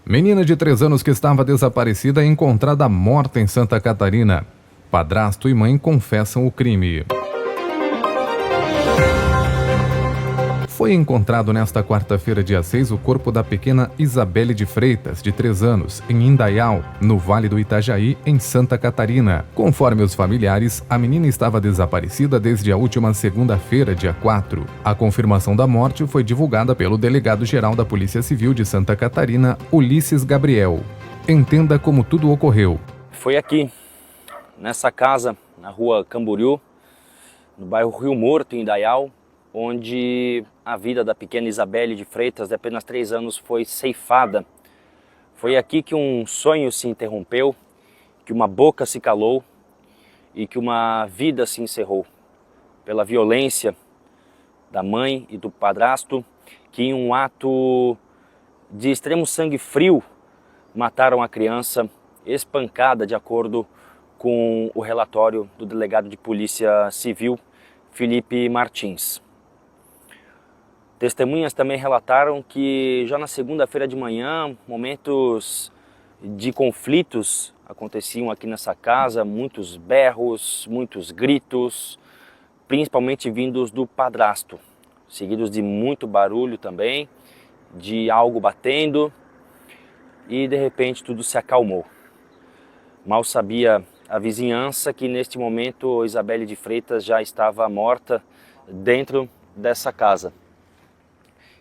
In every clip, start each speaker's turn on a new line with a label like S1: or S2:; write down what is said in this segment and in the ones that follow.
S1: Menina de 3 anos que estava desaparecida é encontrada morta em Santa Catarina. Padrasto e mãe confessam o crime. Foi encontrado nesta quarta-feira, dia 6, o corpo da pequena Isabelle de Freitas, de 3 anos, em Indaial, no Vale do Itajaí, em Santa Catarina. Conforme os familiares, a menina estava desaparecida desde a última segunda-feira, dia 4. A confirmação da morte foi divulgada pelo delegado-geral da Polícia Civil de Santa Catarina, Ulisses Gabriel. Entenda como tudo ocorreu.
S2: Foi aqui, nessa casa, na rua Camboriú, no bairro Rio Morto, em Indaial, onde a vida da pequena Isabelle de Freitas, de apenas 3 anos, foi ceifada. Foi aqui que um sonho se interrompeu, que uma boca se calou e que uma vida se encerrou. Pela violência da mãe e do padrasto, que em um ato de extremo sangue frio, mataram a criança espancada, de acordo com o relatório do delegado de Polícia Civil, Felipe Martins. Testemunhas também relataram que já na segunda-feira de manhã, momentos de conflitos aconteciam aqui nessa casa, muitos berros, muitos gritos, principalmente vindos do padrasto, seguidos de muito barulho também, de algo batendo, e de repente tudo se acalmou. Mal sabia a vizinhança que neste momento Isabelle de Freitas já estava morta dentro dessa casa.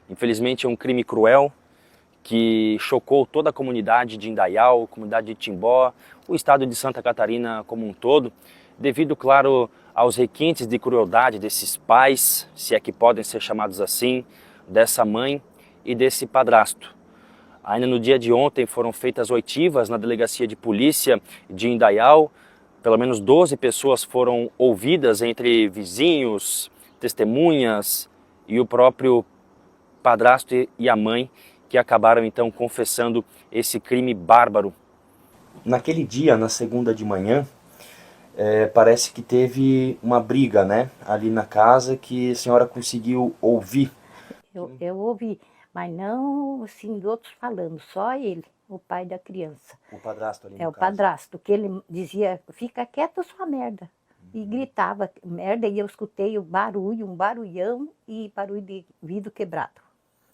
S2: Infelizmente é um crime cruel que chocou toda a comunidade de Indaial, a comunidade de Timbó, o estado de Santa Catarina como um todo, devido, claro, aos requintes de crueldade desses pais, se é que podem ser chamados assim, dessa mãe e desse padrasto. Ainda no dia de ontem foram feitas oitivas na delegacia de polícia de Indaial, pelo menos 12 pessoas foram ouvidas, entre vizinhos, testemunhas e o próprio padrasto e a mãe, que acabaram então confessando esse crime bárbaro. Naquele dia, na segunda de manhã, parece que teve uma briga, né, ali na casa, que a senhora conseguiu ouvir.
S3: Eu ouvi, mas não assim de outros falando, só ele, o pai da criança.
S2: O padrasto ali no
S3: É o
S2: caso.
S3: padrasto, que ele dizia, fica quieto sua merda. E gritava merda, e eu escutei o barulho, um barulhão e barulho de vidro quebrado.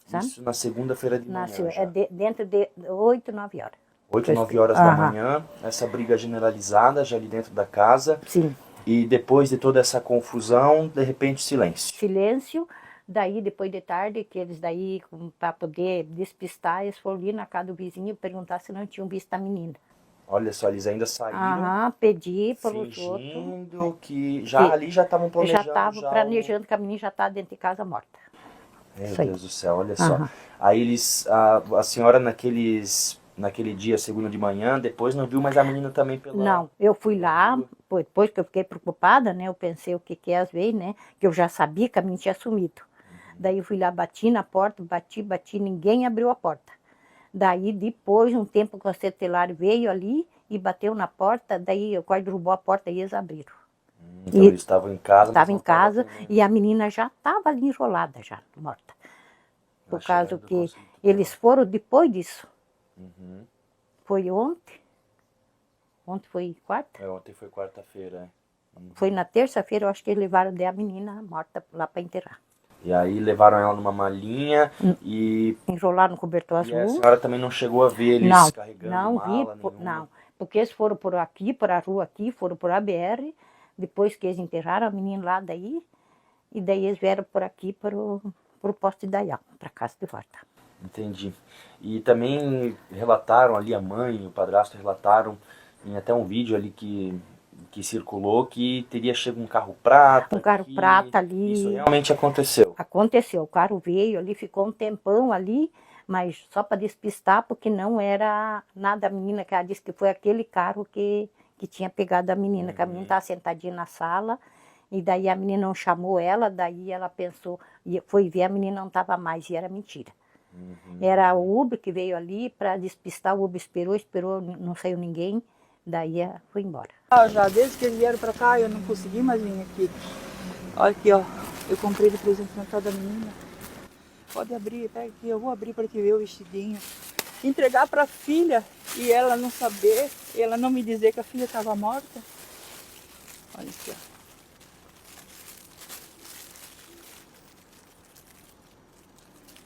S3: Sabe?
S2: Isso na segunda-feira de manhã já.
S3: Dentro de 8, 9 horas.
S2: 8, 9 horas da manhã, essa briga generalizada já ali dentro da casa.
S3: Sim.
S2: E depois de toda essa confusão, de repente silêncio.
S3: Silêncio, daí depois de tarde, que eles daí, para poder despistar, eles foram ali na casa do vizinho perguntar se não tinham visto a menina.
S2: Olha só, eles ainda saíram
S3: pedi para os outros.
S2: fingindo que já ali já estavam planejando.
S3: Já estavam planejando que a menina já estava dentro de casa morta.
S2: Meu Deus do céu, olha só. Aí eles, a senhora naquele dia, segunda de manhã, depois não viu mais a menina também pela...
S3: Não, eu fui lá, depois que eu fiquei preocupada, né, eu pensei o que às vezes, né, que eu já sabia que a menina tinha sumido. Daí eu fui lá, bati na porta, bati, ninguém abriu a porta. Daí depois, um tempo que o cetelário veio ali e bateu na porta, daí o quase derrubou a porta e eles abriram.
S2: Então eles estavam em casa.
S3: Estava em casa e a menina já estava ali enrolada, já morta. Por causa que eles foram depois disso. Foi ontem. Ontem foi quarta?
S2: Ontem foi quarta-feira.
S3: Foi na terça-feira, eu acho que eles levaram a menina morta lá para enterrar.
S2: E aí levaram ela numa malinha e...
S3: Enrolaram no cobertor azul.
S2: E a senhora também não chegou a ver eles carregando mala nenhuma?
S3: Não, porque eles foram por aqui, por a rua aqui, foram por a BR, depois que eles enterraram a menina lá daí, e daí eles vieram por aqui para o posto de Indaial, para casa de volta.
S2: Entendi. E também relataram ali, a mãe e o padrasto relataram, em até um vídeo ali que circulou, que teria chegado um carro prata.
S3: Um carro prata ali.
S2: Isso realmente aconteceu?
S3: Aconteceu, o carro veio ali, ficou um tempão ali, mas só para despistar, porque não era nada a menina, que ela disse que foi aquele carro que tinha pegado a menina, que a menina estava sentadinha na sala, e daí a menina não chamou ela, daí ela pensou, e foi ver, a menina não estava mais, e era mentira. Era o Uber que veio ali para despistar, o Uber esperou, não saiu ninguém, daí foi embora.
S4: Já desde que eles vieram para cá, eu não consegui mais vir aqui. Olha aqui, ó, eu comprei de presente na casa da menina. Pode abrir, pega aqui, eu vou abrir para te ver o vestidinho. entregar para a filha e ela não saber, ela não me dizer que a filha estava morta. Olha aqui, ó.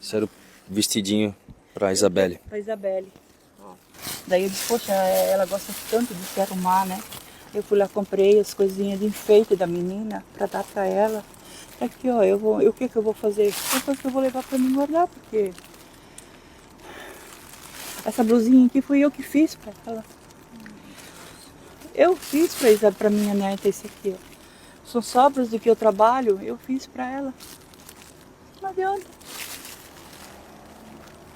S2: Esse era o vestidinho para Isabelle.
S4: Para Isabelle. Ó. Daí eu disse, poxa, ela gosta tanto de se arrumar, né? Eu fui lá, comprei as coisinhas de enfeite da menina para dar para ela. Aqui, ó, o que eu vou fazer? Depois que eu vou levar para mim guardar, porque essa blusinha aqui fui eu que fiz para ela. Eu fiz para minha neta esse aqui, ó. São sobras do que eu trabalho, eu fiz para ela. Não adianta.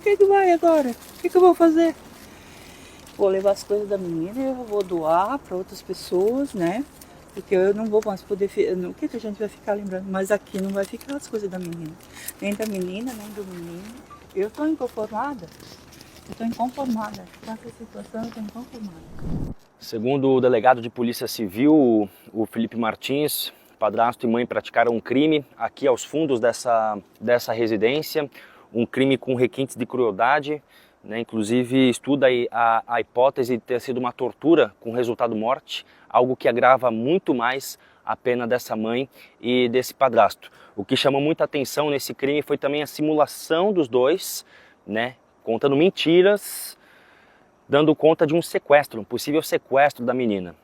S4: O que vai agora? O que eu vou fazer? Vou levar as coisas da menina e eu vou doar para outras pessoas, né? Porque eu não vou mais poder... O que a gente vai ficar lembrando? Mas aqui não vai ficar as coisas da menina. Nem da menina, nem do menino. Eu estou inconformada. Eu estou inconformada. Com essa situação, eu estou inconformada.
S2: Segundo o delegado de Polícia Civil, o Felipe Martins, padrasto e mãe praticaram um crime aqui aos fundos dessa residência. Um crime com requintes de crueldade, né? Inclusive estuda a hipótese de ter sido uma tortura com resultado morte, algo que agrava muito mais a pena dessa mãe e desse padrasto. O que chamou muita atenção nesse crime foi também a simulação dos dois, né? Contando mentiras, dando conta de um sequestro, um possível sequestro da menina.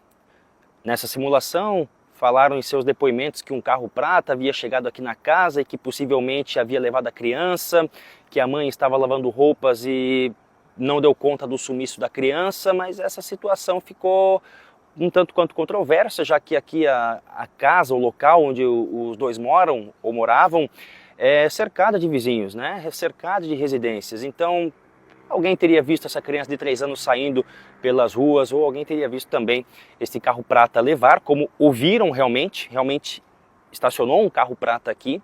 S2: Nessa simulação, falaram em seus depoimentos que um carro prata havia chegado aqui na casa e que possivelmente havia levado a criança, que a mãe estava lavando roupas e não deu conta do sumiço da criança, mas essa situação ficou um tanto quanto controversa, já que aqui a casa, o local onde os dois moram ou moravam, é cercada de vizinhos, né? É cercada de residências. Então, alguém teria visto essa criança de 3 anos saindo pelas ruas, ou alguém teria visto também esse carro prata levar, como ouviram realmente estacionou um carro prata aqui,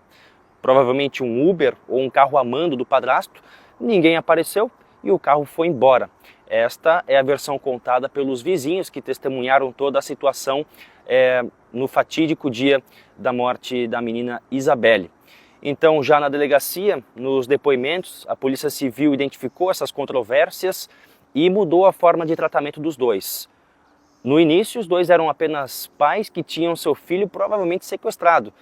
S2: provavelmente um Uber ou um carro a mando do padrasto, ninguém apareceu e o carro foi embora. Esta é a versão contada pelos vizinhos que testemunharam toda a situação no fatídico dia da morte da menina Isabelle. Então, já na delegacia, nos depoimentos, a Polícia Civil identificou essas controvérsias e mudou a forma de tratamento dos dois. No início, os dois eram apenas pais que tinham seu filho provavelmente sequestrado.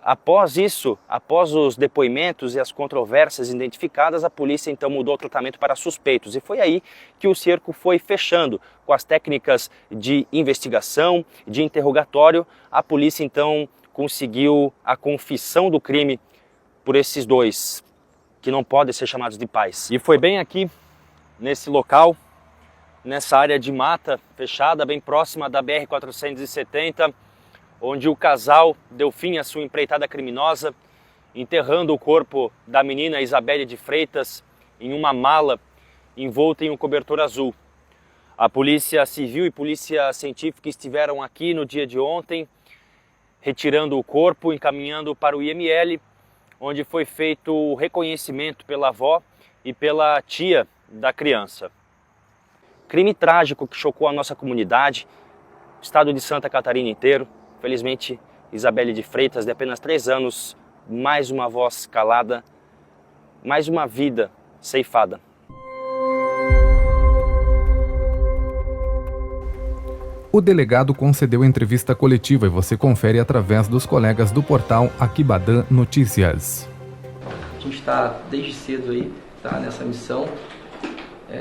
S2: Após isso, após os depoimentos e as controvérsias identificadas, a polícia então mudou o tratamento para suspeitos. E foi aí que o cerco foi fechando. Com as técnicas de investigação, de interrogatório, a polícia então conseguiu a confissão do crime por esses dois, que não podem ser chamados de pais. E foi bem aqui, nesse local, nessa área de mata fechada, bem próxima da BR-470, onde o casal deu fim à sua empreitada criminosa, enterrando o corpo da menina Isabelle de Freitas em uma mala envolta em um cobertor azul. A Polícia Civil e Polícia Científica estiveram aqui no dia de ontem, retirando o corpo, encaminhando para o IML, onde foi feito o reconhecimento pela avó e pela tia da criança. Crime trágico que chocou a nossa comunidade, o estado de Santa Catarina inteiro. Felizmente, Isabelle de Freitas, de apenas 3 anos, mais uma voz calada, mais uma vida ceifada.
S1: O delegado concedeu entrevista coletiva e você confere através dos colegas do portal Aquibadã Notícias.
S5: A gente está desde cedo aí, tá, nessa missão.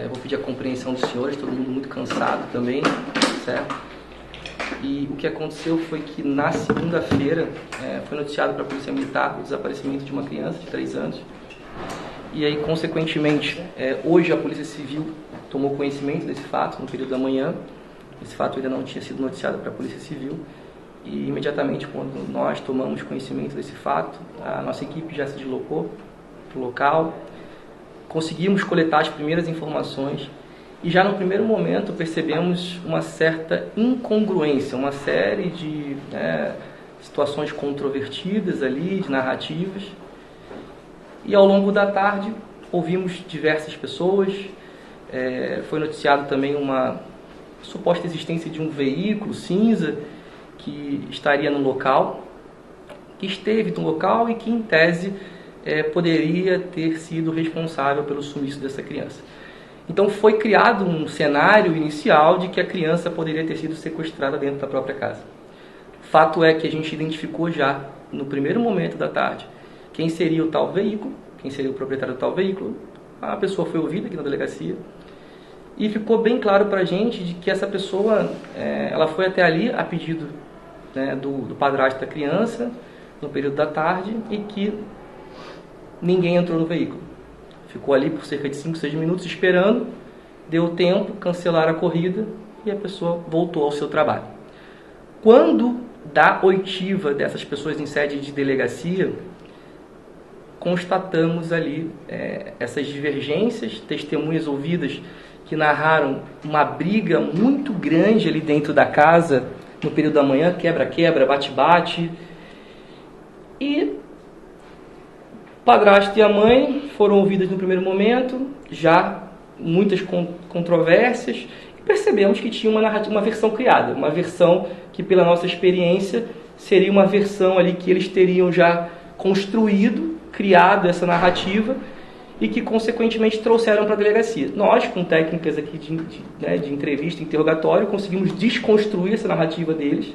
S5: Vou pedir a compreensão dos senhores, todo mundo muito cansado também, certo? E o que aconteceu foi que na segunda-feira foi noticiado para a Polícia Militar o desaparecimento de uma criança de 3 anos. E aí, consequentemente, hoje a Polícia Civil tomou conhecimento desse fato no período da manhã. Esse fato ainda não tinha sido noticiado para a Polícia Civil e imediatamente quando nós tomamos conhecimento desse fato, a nossa equipe já se deslocou para o local, conseguimos coletar as primeiras informações e já no primeiro momento percebemos uma certa incongruência, uma série de situações controvertidas ali, de narrativas. E ao longo da tarde ouvimos diversas pessoas, foi noticiado também uma suposta existência de um veículo cinza que estaria no local, que esteve no local e que, em tese, poderia ter sido responsável pelo sumiço dessa criança. Então foi criado um cenário inicial de que a criança poderia ter sido sequestrada dentro da própria casa. Fato é que a gente identificou já, no primeiro momento da tarde, quem seria o tal veículo, quem seria o proprietário do tal veículo. A pessoa foi ouvida aqui na delegacia e ficou bem claro para a gente de que essa pessoa ela foi até ali a pedido, né, do padrasto da criança no período da tarde e que ninguém entrou no veículo. Ficou ali por cerca de 5, 6 minutos esperando, deu tempo, cancelaram a corrida e a pessoa voltou ao seu trabalho. Quando da oitiva dessas pessoas em sede de delegacia, constatamos ali essas divergências, testemunhas ouvidas que narraram uma briga muito grande ali dentro da casa no período da manhã, quebra-quebra, bate-bate. E o padrasto e a mãe foram ouvidas no primeiro momento, já muitas controvérsias, e percebemos que tinha uma versão criada, uma versão que, pela nossa experiência, seria uma versão ali que eles teriam já construído, criado essa narrativa e que, consequentemente, trouxeram para a delegacia. Nós, com técnicas aqui de entrevista, interrogatório, conseguimos desconstruir essa narrativa deles.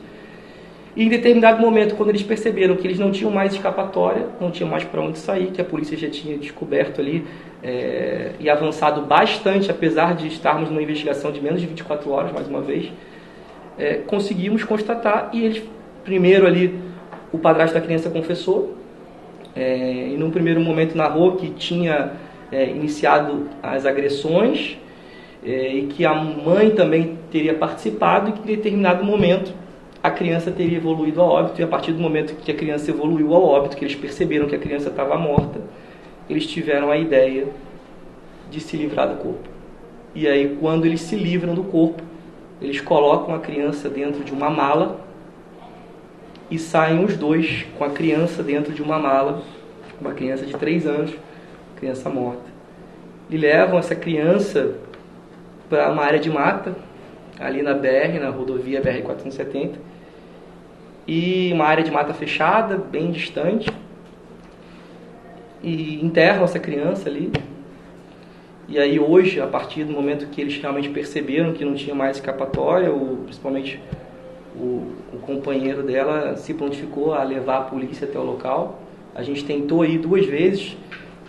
S5: E em determinado momento, quando eles perceberam que eles não tinham mais escapatória, não tinham mais para onde sair, que a polícia já tinha descoberto ali e avançado bastante, apesar de estarmos numa investigação de menos de 24 horas, mais uma vez, conseguimos constatar, e eles, primeiro ali, o padrasto da criança confessou, e num primeiro momento narrou que tinha iniciado as agressões, e que a mãe também teria participado, e que em determinado momento a criança teria evoluído a óbito, e a partir do momento que a criança evoluiu ao óbito, que eles perceberam que a criança estava morta, eles tiveram a ideia de se livrar do corpo. E aí, quando eles se livram do corpo, eles colocam a criança dentro de uma mala e saem os dois com a criança dentro de uma mala, uma criança de 3 anos, criança morta. E levam essa criança para uma área de mata, ali na BR, na rodovia BR-470, e uma área de mata fechada, bem distante, e enterram essa criança ali. E aí hoje, a partir do momento que eles realmente perceberam que não tinha mais escapatória, principalmente o companheiro dela se prontificou a levar a polícia até o local. A gente tentou ir 2 vezes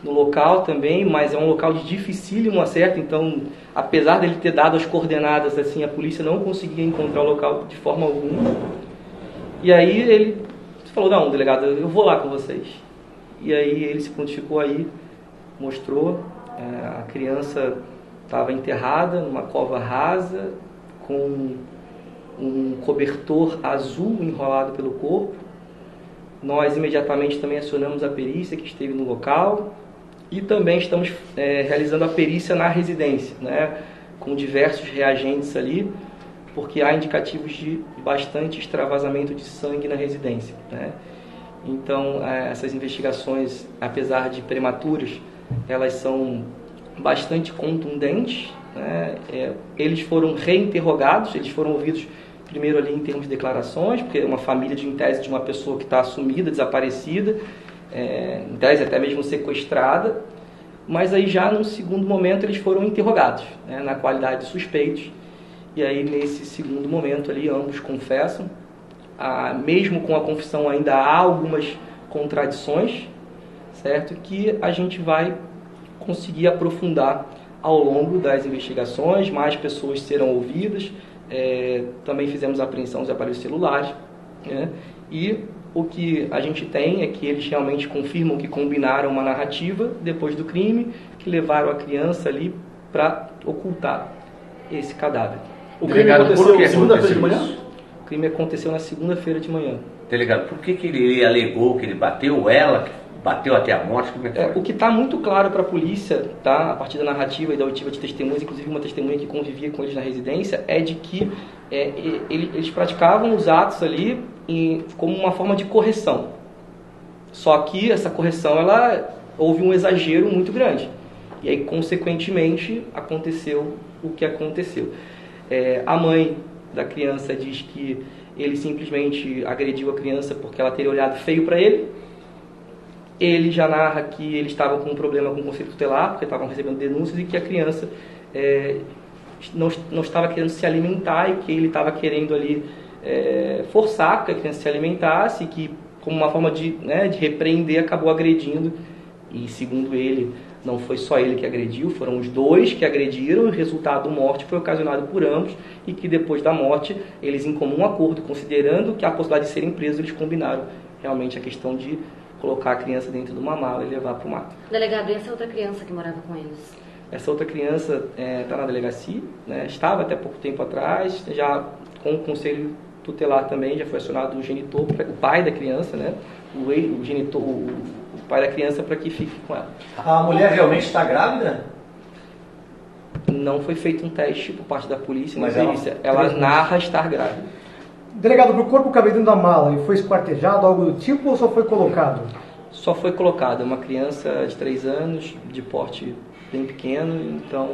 S5: no local também, mas é um local de dificílimo acesso, então, apesar dele ter dado as coordenadas, assim, a polícia não conseguia encontrar o local de forma alguma. E aí ele falou, não, delegado, eu vou lá com vocês. E aí ele se prontificou aí, mostrou, a criança estava enterrada numa cova rasa, com um cobertor azul enrolado pelo corpo. Nós imediatamente também acionamos a perícia que esteve no local e também estamos realizando a perícia na residência, né, com diversos reagentes ali, porque há indicativos de bastante extravasamento de sangue na residência, né? Então, essas investigações, apesar de prematuras, elas são bastante contundentes, né? Eles foram reinterrogados, eles foram ouvidos primeiro ali em termos de declarações, porque é uma família em tese de uma pessoa que está sumida, desaparecida, em tese até mesmo sequestrada, mas aí já no segundo momento eles foram interrogados, né, na qualidade de suspeitos, e aí nesse segundo momento ali ambos confessam, mesmo com a confissão ainda há algumas contradições, certo, que a gente vai conseguir aprofundar ao longo das investigações, mais pessoas serão ouvidas. Também fizemos a apreensão dos aparelhos celulares, né? E o que a gente tem é que eles realmente confirmam que combinaram uma narrativa depois do crime, que levaram a criança ali para ocultar esse cadáver.
S6: O crime aconteceu segunda-feira de manhã?
S5: O crime aconteceu na segunda-feira de manhã.
S7: Delegado, por que ele alegou que ele bateu ela, bateu até a morte? Como é que foi?
S5: O que está muito claro para a polícia, tá, a partir da narrativa e da oitiva de testemunhas, inclusive uma testemunha que convivia com eles na residência, é de que eles praticavam os atos ali como uma forma de correção. Só que essa correção, houve um exagero muito grande. E aí, consequentemente, aconteceu o que aconteceu. A mãe da criança diz que ele simplesmente agrediu a criança porque ela teria olhado feio para ele. Ele já narra que eles estavam com um problema com o conselho tutelar, porque estavam recebendo denúncias, e que a criança não estava querendo se alimentar e que ele estava querendo ali forçar que a criança se alimentasse e que, como uma forma de repreender, acabou agredindo. E segundo ele, não foi só ele que agrediu, foram os dois que agrediram, e o resultado da morte foi ocasionado por ambos, e que depois da morte, eles em comum acordo, considerando que a possibilidade de serem presos, eles combinaram realmente a questão de colocar a criança dentro de uma mala e levar para o mato.
S8: Delegado, e essa outra criança que morava com eles?
S5: Essa outra criança está na delegacia, né? Estava até pouco tempo atrás, já com o conselho tutelar também, já foi acionado o genitor, o pai da criança, né? O genitor, o pai da criança, para que fique com ela.
S6: A mulher realmente está grávida?
S5: Não foi feito um teste por parte da polícia,
S6: mas
S5: ela narra estar grávida.
S9: Delegado, o corpo cabia dentro da mala e foi esquartejado, algo do tipo, ou só foi colocado?
S5: Só foi colocado, uma criança de 3 anos, de porte bem pequeno, então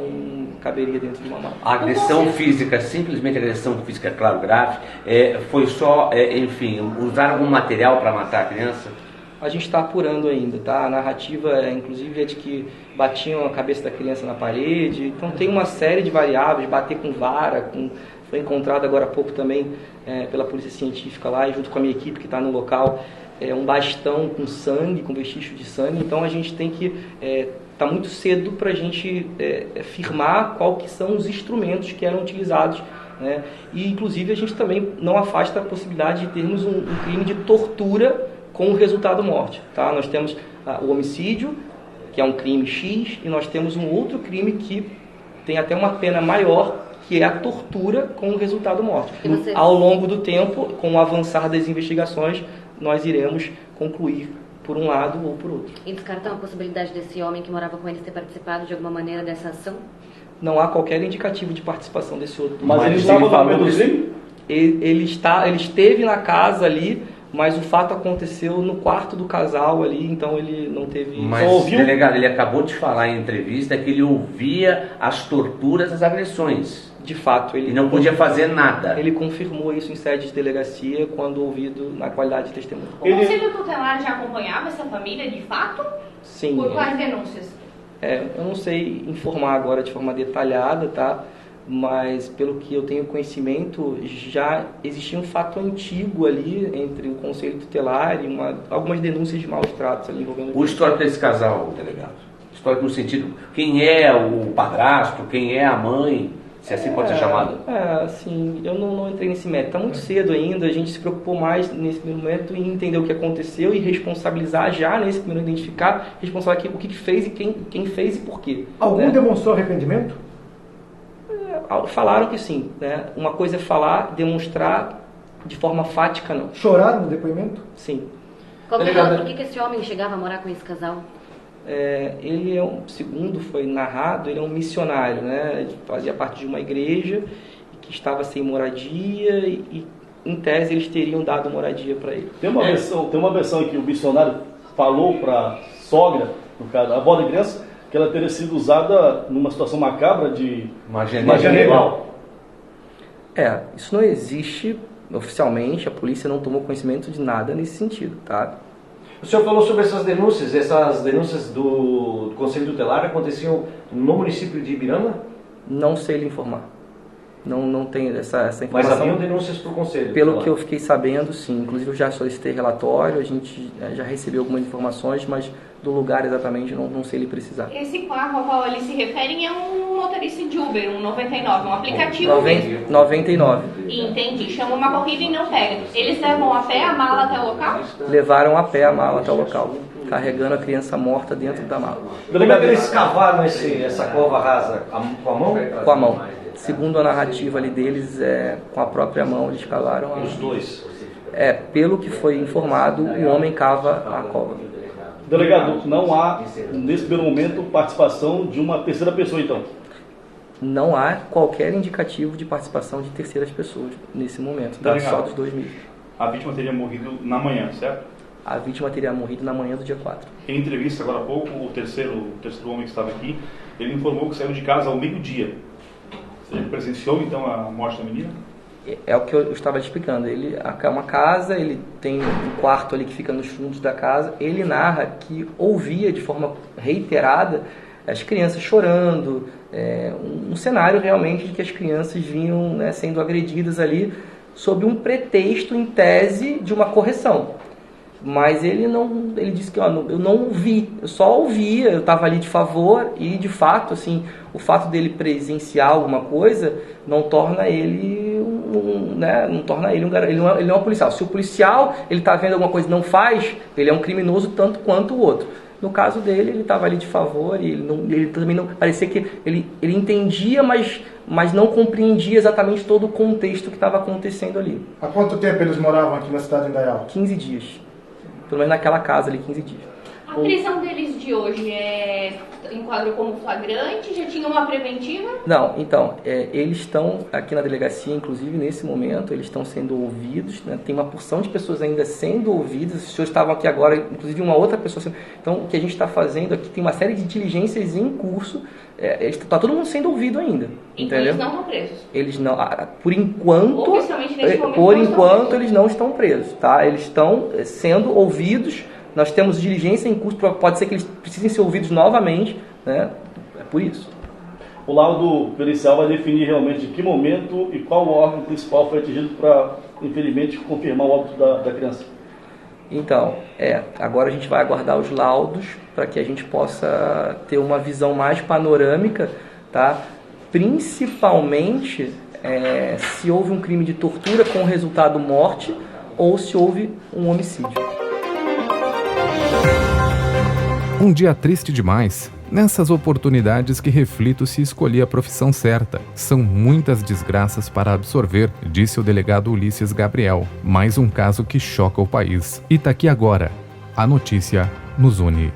S5: caberia dentro de uma mala.
S7: A agressão física, simplesmente agressão física, claro, grave, foi só, enfim, usar algum material para matar a criança?
S5: A gente está apurando ainda, tá? A narrativa, inclusive, é de que batiam a cabeça da criança na parede. Então tem uma série de variáveis, bater com vara, foi encontrado agora há pouco também pela polícia científica lá, e junto com a minha equipe que está no local, um bastão com sangue, com vestígio de sangue. Então a gente tem que... Está muito cedo para a gente afirmar qual que são os instrumentos que eram utilizados, né? E inclusive a gente também não afasta a possibilidade de termos um crime de tortura com o resultado morte, tá? Nós temos o homicídio, que é um crime X, e nós temos um outro crime que tem até uma pena maior, que é a tortura com o resultado morte. Ao longo do tempo, com o avançar das investigações, nós iremos concluir por um lado ou por outro.
S8: E descartam a possibilidade desse homem que morava com eles ter participado de alguma maneira dessa ação?
S5: Não há qualquer indicativo de participação desse outro.
S6: Mas ele estava no momento do crime?
S5: Ele esteve na casa ali, mas o fato aconteceu no quarto do casal ali, então ele não teve...
S7: Mas, delegado, ele acabou de falar em entrevista que ele ouvia as torturas, as agressões.
S5: De fato, ele...
S7: E não podia fazer nada.
S5: Ele confirmou isso em sede de delegacia, quando ouvido na qualidade de testemunha.
S10: O Conselho Tutelar já acompanhava essa família, de fato?
S5: Sim.
S10: Por quais denúncias?
S5: Eu não sei informar agora de forma detalhada, tá? Mas pelo que eu tenho conhecimento, já existia um fato antigo ali entre o Conselho Tutelar e algumas denúncias de maus tratos ali envolvendo...
S7: O histórico desse casal, delegado? Histórico no sentido, quem é o padrasto, quem é a mãe, se assim pode ser chamado?
S5: Assim, eu não entrei nesse mérito. Está muito cedo ainda, a gente se preocupou mais nesse primeiro momento em entender o que aconteceu e responsabilizar já nesse primeiro, identificar, responsabilizar o que fez e quem fez e por quê.
S9: Algum demonstrou arrependimento?
S5: Falaram que sim, né? Uma coisa é falar, demonstrar de forma fática, não.
S9: Choraram no depoimento?
S5: Sim.
S8: Por que esse homem chegava a morar com esse casal?
S5: Ele segundo foi narrado, ele é um missionário, né? Ele fazia parte de uma igreja que estava sem moradia e em tese eles teriam dado moradia para ele.
S6: Tem uma versão em que o missionário falou para a sogra, no caso, a avó da criança, que ela teria sido usada numa situação macabra de magia negra.
S5: Isso não existe oficialmente, a polícia não tomou conhecimento de nada nesse sentido, tá?
S6: O senhor falou sobre essas denúncias do Conselho Tutelar aconteciam no município de Ibirama?
S5: Não sei lhe informar. Não tenho essa informação.
S6: Mas haviam denúncias para o Conselho?
S5: Pelo que eu fiquei sabendo, sim. Inclusive eu já solicitei relatório, a gente já recebeu algumas informações, mas do lugar exatamente não sei lhe precisar.
S10: Esse carro ao qual eles se referem é um motorista de Uber, um 99, um aplicativo
S5: 99.
S10: Entendi. Chama uma corrida e não pega. Eles levam a pé a mala até o local?
S5: Levaram a pé a mala até o local, carregando a criança morta dentro da mala.
S6: Como é que eles cavaram essa cova rasa? Com a mão?
S5: Com a mão. Segundo a narrativa ali deles, com a própria mão eles cavaram.
S6: Os dois?
S5: Pelo que foi informado, o homem cava a cova.
S6: Delegado, não há, nesse primeiro momento, participação de uma terceira pessoa, então?
S5: Não há qualquer indicativo de participação de terceiras pessoas nesse momento, tá? Só dos dois mesmos.
S11: A vítima teria morrido na manhã, certo?
S5: A vítima teria morrido na manhã do dia 4.
S11: Em entrevista agora há pouco, o terceiro homem que estava aqui, ele informou que saiu de casa ao meio-dia. Ele presenciou, então, a morte da menina?
S5: É o que eu estava explicando. Ele é uma casa, ele tem um quarto ali que fica nos fundos da casa. Ele narra que ouvia de forma reiterada as crianças chorando, um cenário realmente de que as crianças vinham, né, sendo agredidas ali sob um pretexto, em tese, de uma correção. Mas ele disse que eu não ouvi, eu só ouvia, eu estava ali de favor e, de fato, assim, o fato dele presenciar alguma coisa não torna ele não torna ele um garoto, ele não é um policial. Se o policial ele está vendo alguma coisa e não faz, ele é um criminoso tanto quanto o outro. No caso dele, ele estava ali de favor e ele também não parecia que ele entendia, mas não compreendia exatamente todo o contexto que estava acontecendo ali.
S9: Há quanto tempo eles moravam aqui na cidade de Indaial?
S5: 15 dias. Pelo menos naquela casa ali, 15 dias.
S10: A prisão deles de hoje enquadrou como flagrante? Já tinha uma preventiva?
S5: Não, então, eles estão aqui na delegacia, inclusive nesse momento, eles estão sendo ouvidos, né? Tem uma porção de pessoas ainda sendo ouvidas, os senhores estavam aqui agora, inclusive uma outra pessoa sendo... Então, o que a gente está fazendo aqui, tem uma série de diligências em curso, está todo mundo sendo ouvido ainda.
S10: Então
S5: entendeu?
S10: eles não estão presos?
S5: Eles não, por enquanto,
S10: oficialmente, nesse momento,
S5: eles não estão presos, tá? Eles estão sendo ouvidos. Nós temos diligência em curso, pode ser que eles precisem ser ouvidos novamente, né? É por isso.
S6: O laudo pericial vai definir realmente de que momento e qual órgão principal foi atingido para, infelizmente, confirmar o óbito da criança.
S5: Então, agora a gente vai aguardar os laudos para que a gente possa ter uma visão mais panorâmica, tá? Principalmente se houve um crime de tortura com resultado morte ou se houve um homicídio.
S1: Um dia triste demais. Nessas oportunidades que reflito se escolhi a profissão certa. São muitas desgraças para absorver, disse o delegado Ulisses Gabriel. Mais um caso que choca o país. Itaquí Agora. A notícia nos une.